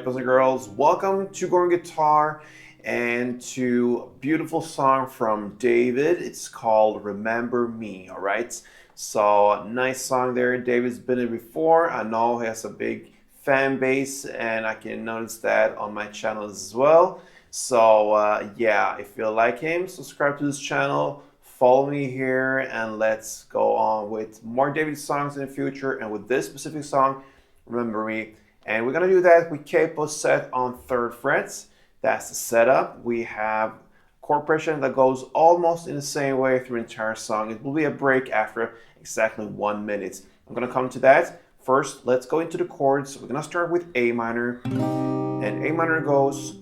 right, boys and girls, welcome to Going Guitar and to a beautiful song from David. It's called Remember Me, all right? So, nice song there. David's been in before. I know he has a big fan base and I can notice that on my channel as well. So, yeah, if you like him, subscribe to this channel, follow me here, and let's go on with more David songs in the future. And with this specific song, Remember Me. And we're going to do that with capo set on 3rd frets. That's the setup. We have chord progression that goes almost in the same way through the entire song. It will be a break after exactly 1 minute. I'm going to come to that. First, let's go into the chords. We're going to start with A minor. And A minor goes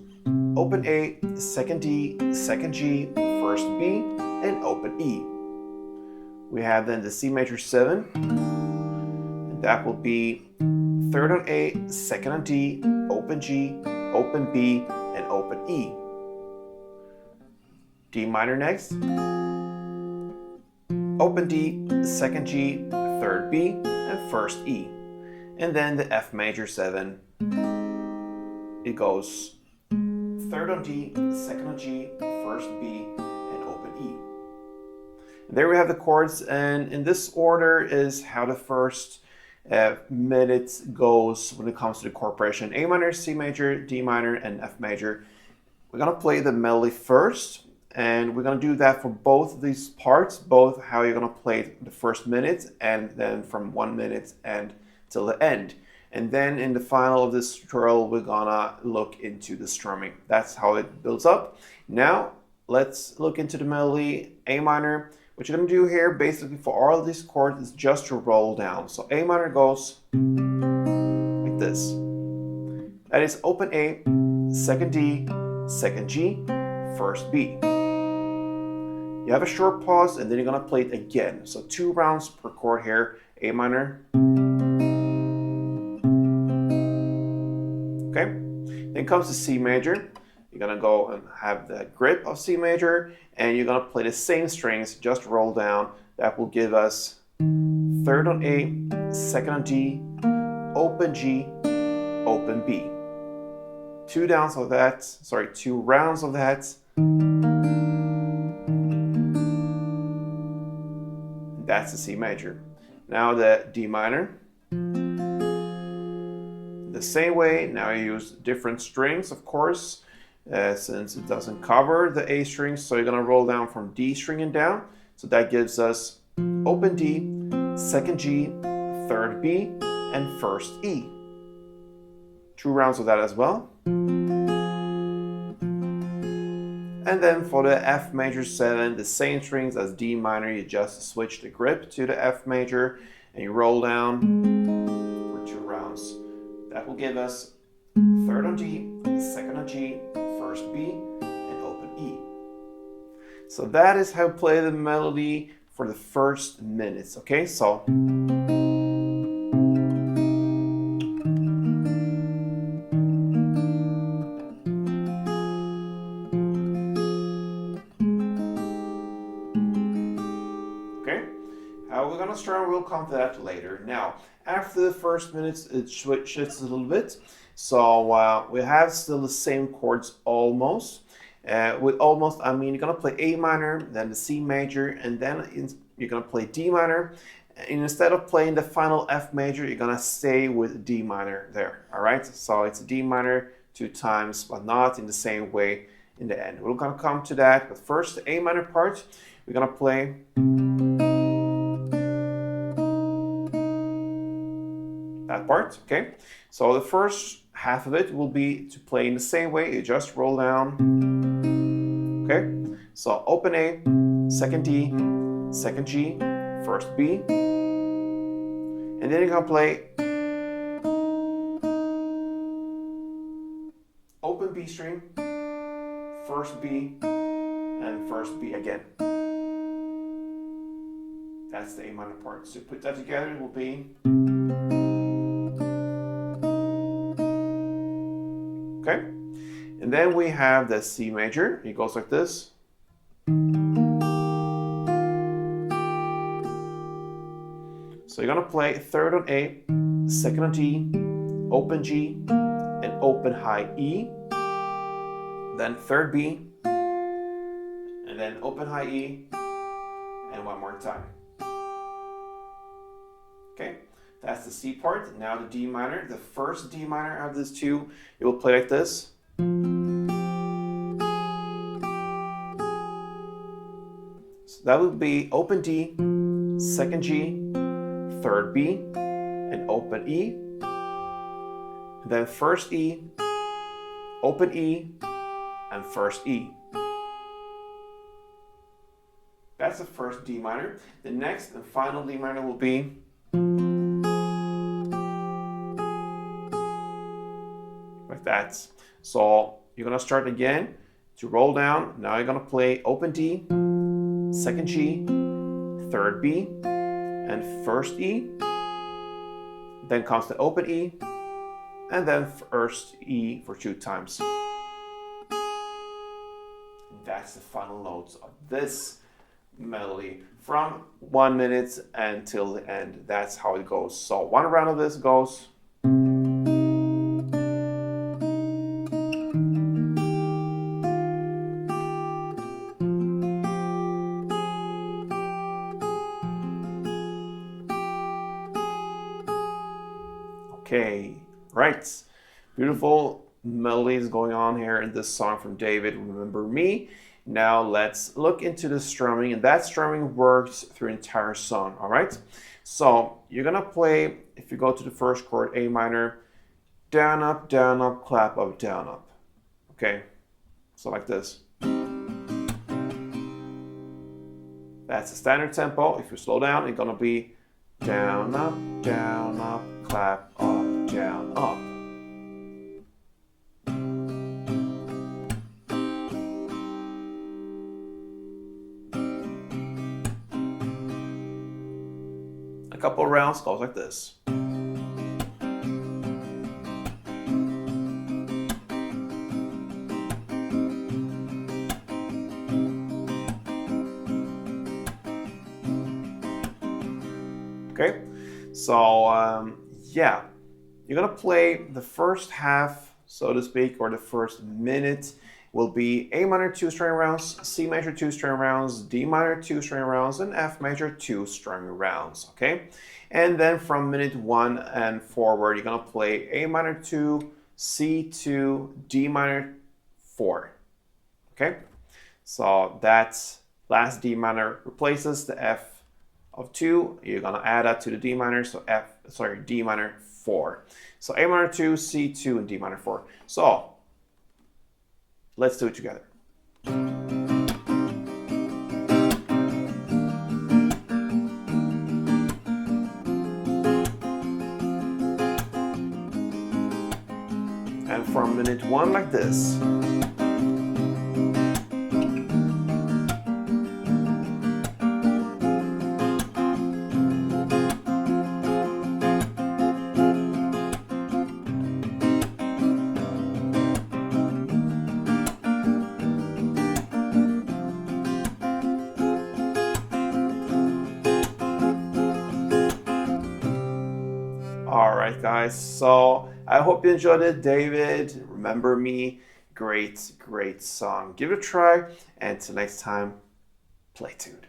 open A, 2nd D, 2nd G, 1st B, and open E. We have then the C major 7. And that will be 3rd on A, 2nd on D, open G, open B, and open E. D minor next. Open D, 2nd G, 3rd B, and 1st E. And then the F major 7. It goes 3rd on D, 2nd on G, 1st B, and open E. And there we have the chords, and in this order is how the first minute goes when it comes to the chord progression. A minor, C major, D minor, and F major. We're going to play the melody first, and we're going to do that for both of these parts, both how you're going to play the first minute and then from 1 minute and till the end. And then in the final of this tutorial, we're going to look into the strumming. That's how it builds up. Now, let's look into the melody. A minor. What you're going to do here, basically for all of these chords, is just to roll down. So A minor goes like this. That is open A, 2nd D, 2nd G, 1st B. You have a short pause, and then you're going to play it again. So 2 rounds per chord here. A minor. Okay. Then comes the C major. You're going to go and have the grip of C major, and you're going to play the same strings, just roll down. That will give us 3rd on A, 2nd on D, open G, open B. 2 rounds of that. That's the C major. Now the D minor. The same way, now you use different strings, of course. Since it doesn't cover the A string, so you're going to roll down from D string and down. So that gives us open D, 2nd G, 3rd B, and 1st E. 2 rounds of that as well. And then for the F major 7, the same strings as D minor, you just switch the grip to the F major and you roll down for 2 rounds. That will give us 3rd on D, 2nd on G, 1st B, and open E. So that is how to play the melody for the first minutes, okay? So okay, how we're gonna strum, we'll come to that later. Now, after the first minutes, it switches a little bit. So we have still the same chords almost. With almost, I mean, you're going to play A minor, then the C major, and then you're going to play D minor. And instead of playing the final F major, you're going to stay with D minor there. All right, so it's D minor 2 times, but not in the same way in the end. We're going to come to that, but first, the A minor part, we're going to play that part, okay? So the first half of it will be to play in the same way. You just roll down, okay? So open A, 2nd D, 2nd G, 1st B, and then you're gonna play open B string, 1st B, and 1st B again. That's the A minor part. So put that together, it will be. Okay, and then we have the C major. It goes like this. So you're gonna play 3rd on A, 2nd on D, open G, and open high E, then third B, and then open high E, and one more time. Okay, that's the C part. Now the D minor, the first D minor out of these two, it will play like this. So that would be open D, second G, third B, and open E, then first E, open E, and first E. That's the first D minor. The next and final D minor will be like that. So you're gonna start again to roll down. Now you're gonna play open D, second G, third B, and first E. Then comes the open E, and then first E for 2 times. That's the final notes of this melody from 1 minute until the end. That's how it goes. So one round of this goes. Okay, right. Beautiful melodies going on here in this song from David, Remember Me. Now let's look into the strumming, and that strumming works through the entire song, all right? So you're gonna play, if you go to the first chord, A minor, down, up, clap, up, down, up. Okay, so like this. That's the standard tempo. If you slow down, it's gonna be down, up, clap, up, down, up. A couple of rounds goes like this. Okay, so yeah, you're gonna play the first half, so to speak, or the first minute will be A minor 2 string rounds, C major 2 string rounds, D minor 2 string rounds, and F major 2 string rounds, okay? And then from minute 1 and forward, you're gonna play A minor 2, C 2, D minor 4, okay? So that last D minor replaces the F of 2. You're gonna add that to the D minor, so D minor 4. So A minor 2, C 2, and D minor 4. So let's do it together. And from minute 1 like this. All right, guys, so I hope you enjoyed it. David, Remember Me, great song. Give it a try, and until next time, play tuned.